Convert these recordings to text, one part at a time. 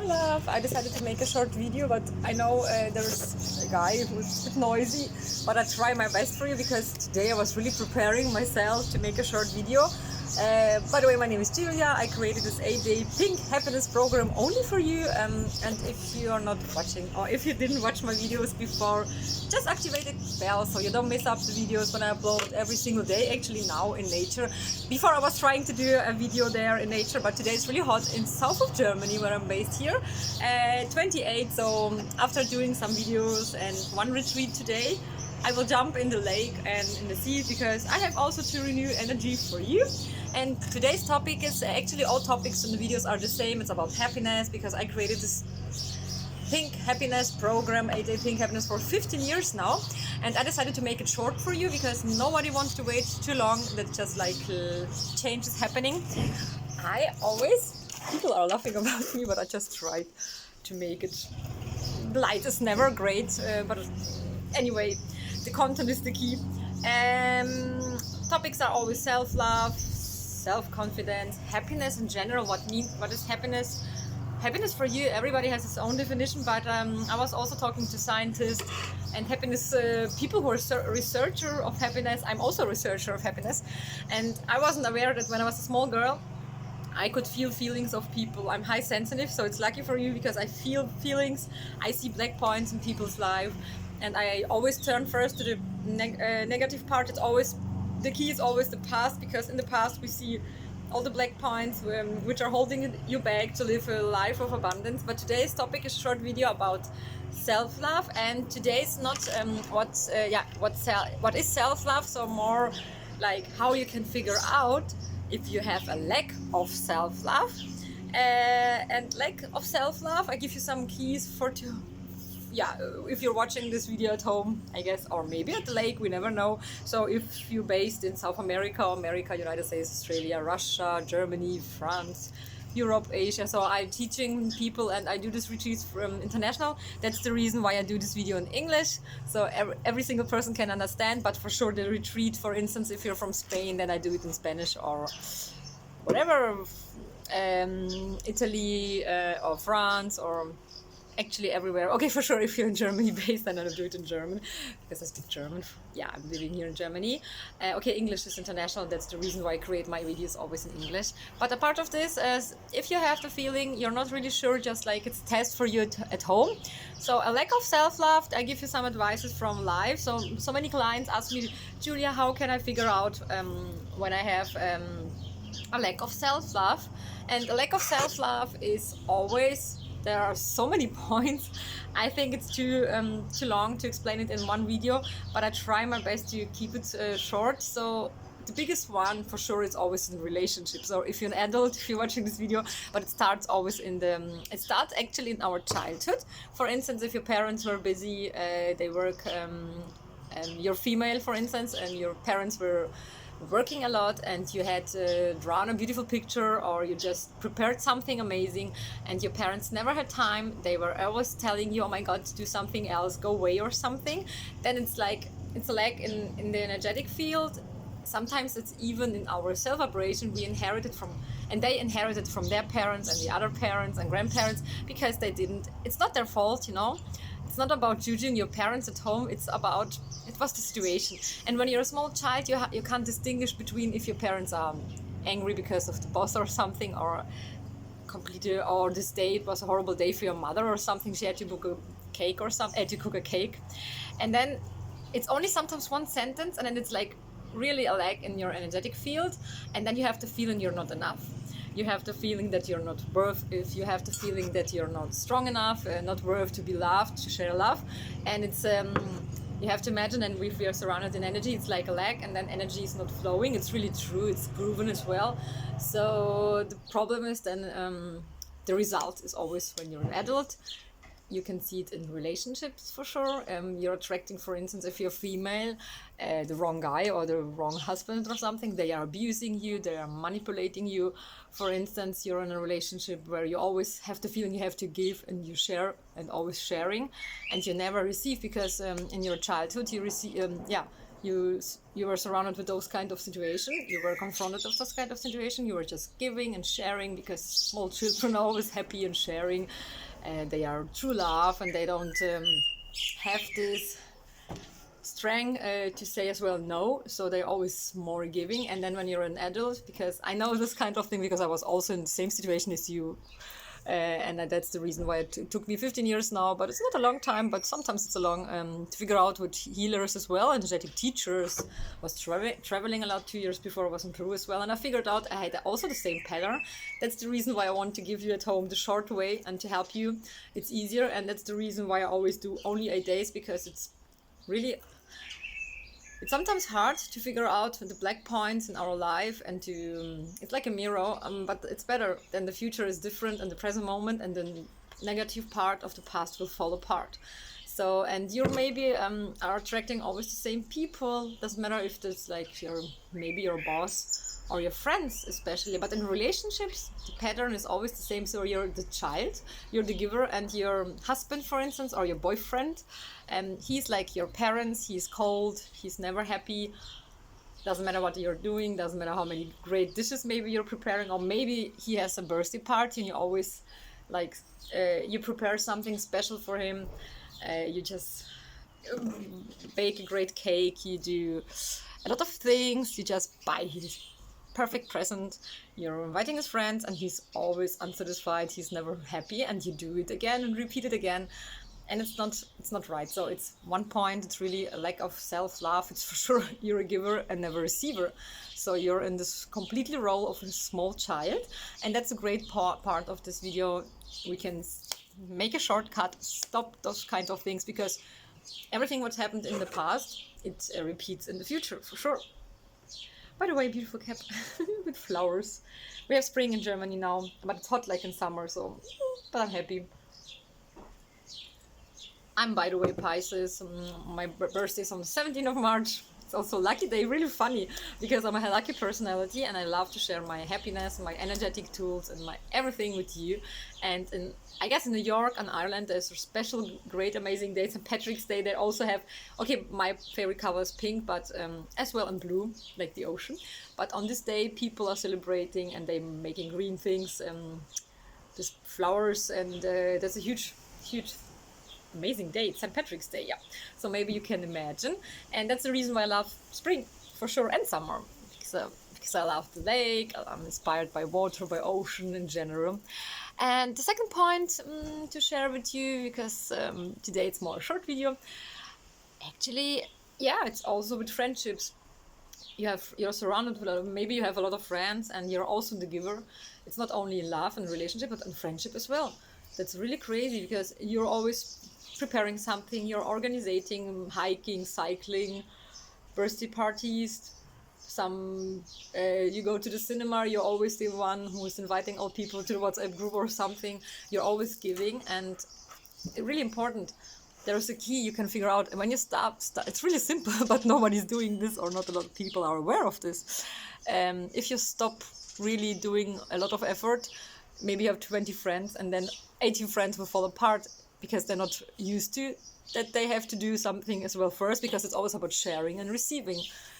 self-love. I decided to make a short video, but I know there's a guy who's a bit noisy, but I try my best for you because today I was really preparing myself to make a short video. By the way, my name is Julia. I created this 8-day pink happiness program only for you, and if you are not watching or if you didn't watch my videos before, just activate the bell so you don't miss up the videos when I upload every single day, actually now in nature. Before I was trying to do a video there in nature, but today it's really hot in south of Germany where I'm based here, 28, so after doing some videos and one retreat today, I will jump in the lake and in the sea because I have also to renew energy for you. And today's topic is actually all topics in the videos are the same. It's about happiness because I created this pink happiness program, 8-day pink happiness, for 15 years now. And I decided to make it short for you because nobody wants to wait too long. That just like change is happening. People are laughing about me, but I just tried to make it. The light is never great, but anyway, the content is the key. Topics are always self-love, self-confidence, happiness in general. What is happiness? Happiness for you, everybody has its own definition, but I was also talking to scientists and happiness people who are researcher of happiness. I'm also a researcher of happiness, and I wasn't aware that when I was a small girl I could feel feelings of people. I'm high sensitive, so it's lucky for you because I feel feelings. I see black points in people's life, and I always turn first to the negative part. The key is always the past, because in the past we see all the black points which are holding you back to live a life of abundance. But today's topic is a short video about self-love, and today's not what is self-love, so more like how you can figure out if you have a lack of self-love. And lack of self-love, I give you some keys if you're watching this video at home, I guess, or maybe at the lake, we never know. So if you're based in South America, United States, Australia, Russia, Germany, France, Europe, Asia, so I'm teaching people and I do this retreats from international. That's the reason why I do this video in English, so every single person can understand. But for sure the retreat, for instance, if you're from Spain, then I do it in Spanish or whatever, Italy or France, or actually everywhere. Okay, for sure if you're in Germany based, then I'll do it in German because I speak German. Yeah, I'm living here in Germany. Okay, English is international. That's the reason why I create my videos always in English. But a part of this is, if you have the feeling you're not really sure, just like it's a test for you at home. So a lack of self-love, I give you some advices from life. So many clients ask me, Julia, how can I figure out when I have a lack of self-love? And a lack of self-love is always, there are so many points. I think it's too long to explain it in one video, but I try my best to keep it short. So the biggest one for sure is always in relationships. Or if you're an adult, if you're watching this video, but it starts always it starts actually in our childhood. For instance, if your parents were busy, they work, and you're female, for instance, and your parents were working a lot, and you had drawn a beautiful picture, or you just prepared something amazing, and your parents never had time. They were always telling you, oh my god, do something else, go away or something. Then it's a lack in the energetic field. Sometimes it's even in our self-vibration. We inherited from, and they inherited from their parents and the other parents and grandparents, because they didn't, it's not their fault, you know. It's not about judging your parents at home, it was the situation. And when you're a small child, you can't distinguish between if your parents are angry because of the boss or something, or completely, or this day it was a horrible day for your mother or something, she had to cook a cake or something, to cook a cake. And then it's only sometimes one sentence, and then it's like really a lack in your energetic field, and then you have the feeling you're not enough. You have the feeling that you're not worth it. You have the feeling that you're not strong enough, not worth to be loved, to share love. And it's you have to imagine, and if we are surrounded in energy, it's like a lack, and then energy is not flowing. It's really true. It's proven as well. So the problem is then the result is always when you're an adult. You can see it in relationships for sure. You're attracting, for instance, if you're female, the wrong guy or the wrong husband or something. They are abusing you, they are manipulating you. For instance, you're in a relationship where you always have the feeling you have to give and you share, and always sharing, and you never receive, because in your childhood you receive, you were surrounded with those kind of situation, you were confronted with those kind of situation, you were just giving and sharing, because small children are always happy and sharing, and they are true love, and they don't have this strength to say as well no, so they're always more giving. And then when you're an adult, because I know this kind of thing because I was also in the same situation as you, and that's the reason why it took me 15 years now, but it's not a long time, but sometimes it's a long to figure out with healers as well, energetic teachers. Was traveling a lot 2 years before. I was in Peru as well, and I figured out I had also the same pattern. That's the reason why I want to give you at home the short way and to help you. It's easier, and that's the reason why I always do only 8 days, because it's really, it's sometimes hard to figure out the black points in our life, and to it's like a mirror, but it's better. Then the future is different in the present moment, and then negative part of the past will fall apart. So, and you maybe are attracting always the same people. Doesn't matter if it's like your, maybe your boss or your friends especially, but in relationships the pattern is always the same. So you're the child, you're the giver, and your husband, for instance, or your boyfriend, he's like your parents. He's cold, he's never happy. Doesn't matter what you're doing, doesn't matter how many great dishes maybe you're preparing, or maybe he has a birthday party and you always like you prepare something special for him. You just bake a great cake, you do a lot of things, you just buy his perfect present, you're inviting his friends, and he's always unsatisfied, he's never happy, and you do it again and repeat it again, and it's not right. So it's one point, it's really a lack of self-love. It's for sure you're a giver and never a receiver, so you're in this completely role of a small child. And that's a great part of this video. We can make a shortcut, stop those kinds of things, because everything what's happened in the past, it repeats in the future for sure. By the way, beautiful cap with flowers. We have spring in Germany now, but it's hot like in summer, so but I'm happy. I'm, by the way, Pisces. My birthday is on the 17th of March. It's also a lucky day, really funny, because I'm a lucky personality and I love to share my happiness, my energetic tools, and my everything with you. And I guess in New York and Ireland, there's a special, great, amazing day. St. Patrick's Day. They also have, okay, my favorite color is pink, but as well in blue, like the ocean. But on this day, people are celebrating and they're making green things, just flowers, and that's a huge, huge, amazing day. It's St. Patrick's Day, yeah. So maybe you can imagine. And that's the reason why I love spring, for sure, and summer. Because I love the lake, I'm inspired by water, by ocean in general. And the second point to share with you, because today it's more a short video, actually, yeah, it's also with friendships. You're surrounded with maybe you have a lot of friends, and you're also the giver. It's not only in love and relationship, but in friendship as well. That's really crazy, because you're always preparing something, you're organizing hiking, cycling, birthday parties. You go to the cinema, you're always the one who is inviting all people to the WhatsApp group or something. You're always giving, and it's really important. There's a key you can figure out, and when you stop, it's really simple, but nobody's doing this, or not a lot of people are aware of this. If you stop really doing a lot of effort, maybe you have 20 friends, and then 18 friends will fall apart, because they're not used to that they have to do something as well first, because it's always about sharing and receiving.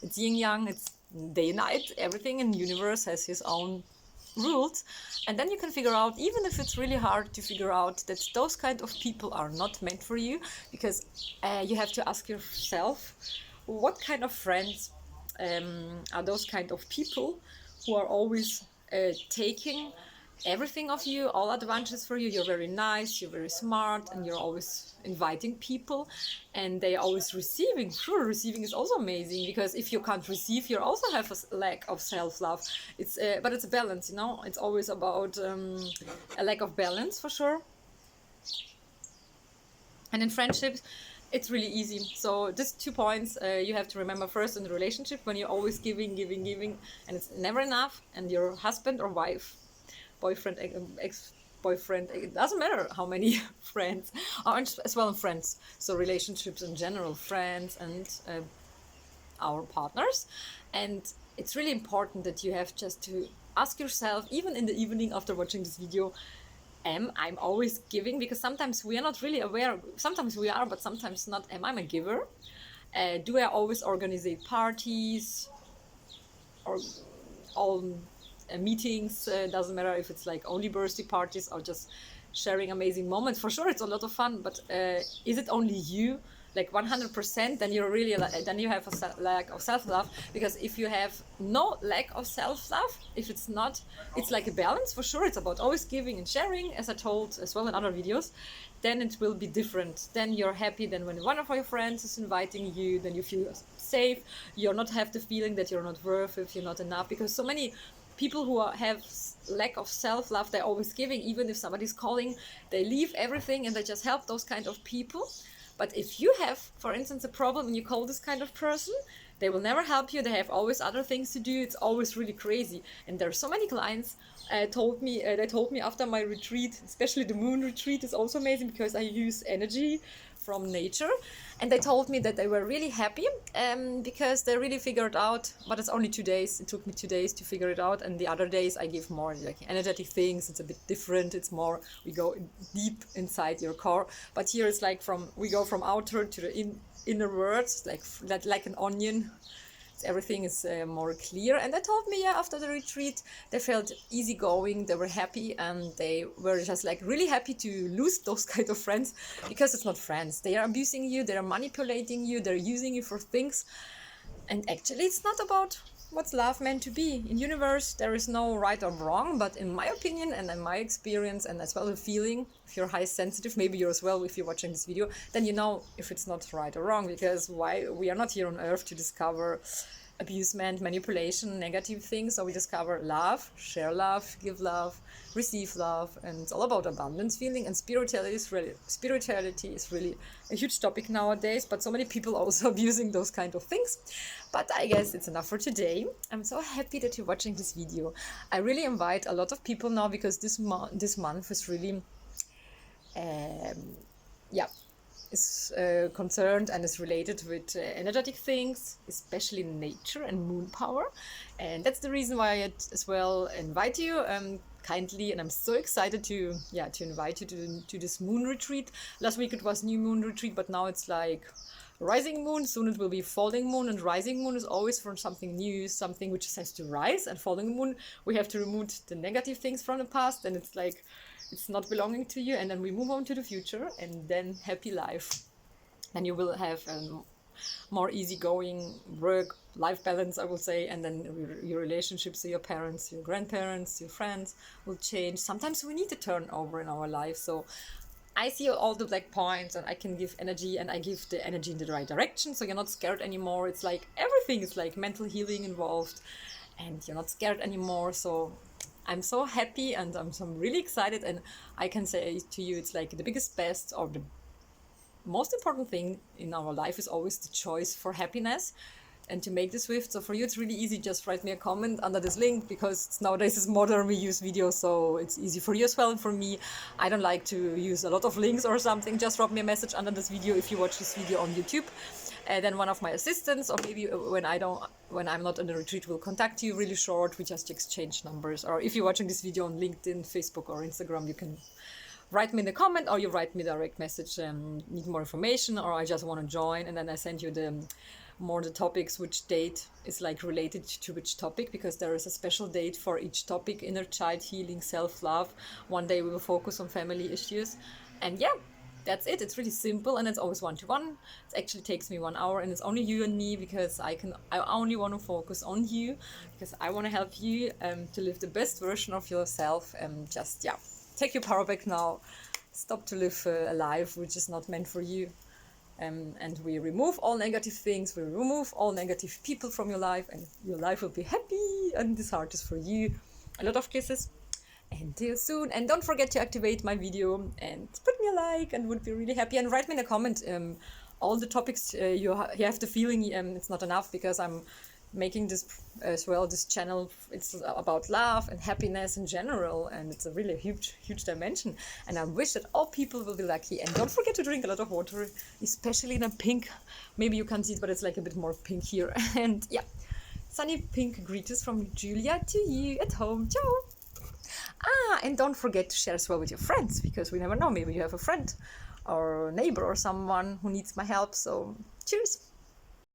It's yin yang, it's day and night. Everything in the universe has his own rules. And then you can figure out, even if it's really hard to figure out, that those kind of people are not meant for you, because you have to ask yourself, what kind of friends are those kind of people who are always taking everything of you, all advantages for you. You're very nice, you're very smart, and you're always inviting people, and they are always receiving. Sure, receiving is also amazing, because if you can't receive, you also have a lack of self-love. But it's a balance, you know. It's always about a lack of balance, for sure. And in friendships, it's really easy. So just 2 points you have to remember. First, in the relationship, when you're always giving, and it's never enough, and your husband or wife, boyfriend, ex-boyfriend, it doesn't matter how many friends, or as well in friends. So relationships in general, friends and our partners. And it's really important that you have just to ask yourself, even in the evening after watching this video, I'm always giving? Because sometimes we are not really aware. Sometimes we are, but sometimes not. Am I a giver? Do I always organize parties or all meetings? Doesn't matter if it's like only birthday parties or just sharing amazing moments. For sure, it's a lot of fun, but is it only you? Like 100%, then you're really then you have a lack of self-love. Because if you have no lack of self-love, if it's not, it's like a balance. For sure, it's about always giving and sharing, as I told as well in other videos. Then it will be different. Then you're happy. Then when one of your friends is inviting you, then you feel safe. You're not have the feeling that you're not worth it, you're not enough. Because so many people who have lack of self-love, they're always giving. Even if somebody's calling, they leave everything and they just help those kind of people. But if you have, for instance, a problem and you call this kind of person, they will never help you. They have always other things to do. It's always really crazy. And there are so many clients they told me after my retreat, especially the moon retreat is also amazing because I use energy from nature. And they told me that they were really happy because they really figured out, but it's only 2 days. It took me 2 days to figure it out. And the other days I give more like energetic things. It's a bit different. It's more, we go deep inside your core. But here it's like we go from outer to the inner words, like an onion. Everything is more clear. And they told me, yeah, after the retreat, they felt easygoing, they were happy, and they were just like really happy to lose those kind of friends, because it's not friends. They are abusing you, they are manipulating you, they're using you for things. And actually, it's not about what's love meant to be. In universe, there is no right or wrong, but in my opinion and in my experience, and as well the feeling, if you're high sensitive, maybe you as well, if you're watching this video, then you know if it's not right or wrong, because why we are not here on earth to discover abusement, manipulation, negative things. So we discover love, share love, give love, receive love, and it's all about abundance feeling. And spirituality is really a huge topic nowadays, but so many people also abusing those kind of things. But I guess it's enough for today. I'm so happy that you're watching this video. I really invite a lot of people now, because this month is really is concerned and is related with energetic things, especially nature and moon power. And that's the reason why I as well invite you kindly. And I'm so excited to invite you to this moon retreat. Last week it was new moon retreat, but now it's like rising moon. Soon it will be falling moon, and rising moon is always for something new, something which has to rise. And falling moon, we have to remove the negative things from the past, and it's like it's not belonging to you, and then we move on to the future, and then happy life. And you will have more easygoing work-life balance, I would say, and then your relationships to your parents, your grandparents, your friends will change. Sometimes we need to turn over in our life. So I see all the black points, and I can give energy, and I give the energy in the right direction. So you're not scared anymore. It's like everything is like mental healing involved, and you're not scared anymore. So I'm so happy, and I'm really excited, and I can say to you, it's like the biggest, best, or the most important thing in our life is always the choice for happiness and to make the swift. So for you, it's really easy. Just write me a comment under this link, because nowadays it's modern, we use videos, so it's easy for you as well. And for me, I don't like to use a lot of links or something. Just drop me a message under this video if you watch this video on YouTube. Then one of my assistants, or maybe when I'm not on the retreat, will contact you really short. We just exchange numbers. Or if you're watching this video on LinkedIn, Facebook, or Instagram, you can write me in the comment, or you write me direct message, need more information, or I just want to join, and then I send you the topics, which date is like related to which topic, because there is a special date for each topic: inner child healing, self-love. One day we will focus on family issues, and yeah, that's it. It's really simple, and it's always one-to-one. It actually takes me 1 hour, and it's only you and me, because I only want to focus on you, because I want to help you to live the best version of yourself, and just take your power back now. Stop to live a life which is not meant for you. And we remove all negative things, we remove all negative people from your life, and your life will be happy, and this heart is for you. A lot of kisses, and till soon. And don't forget to activate my video and put me a like, and would be really happy. And write me in a comment all the topics you have the feeling it's not enough, because I'm making this as well, this channel. It's about love and happiness in general, and it's a really huge dimension, and I wish that all people will be lucky. And don't forget to drink a lot of water, especially in a pink. Maybe you can't see it, but it's like a bit more pink here. And sunny pink greetings from Julia to you at home. Ciao. And don't forget to share as well with your friends, because we never know, maybe you have a friend or a neighbor or someone who needs my help. So cheers.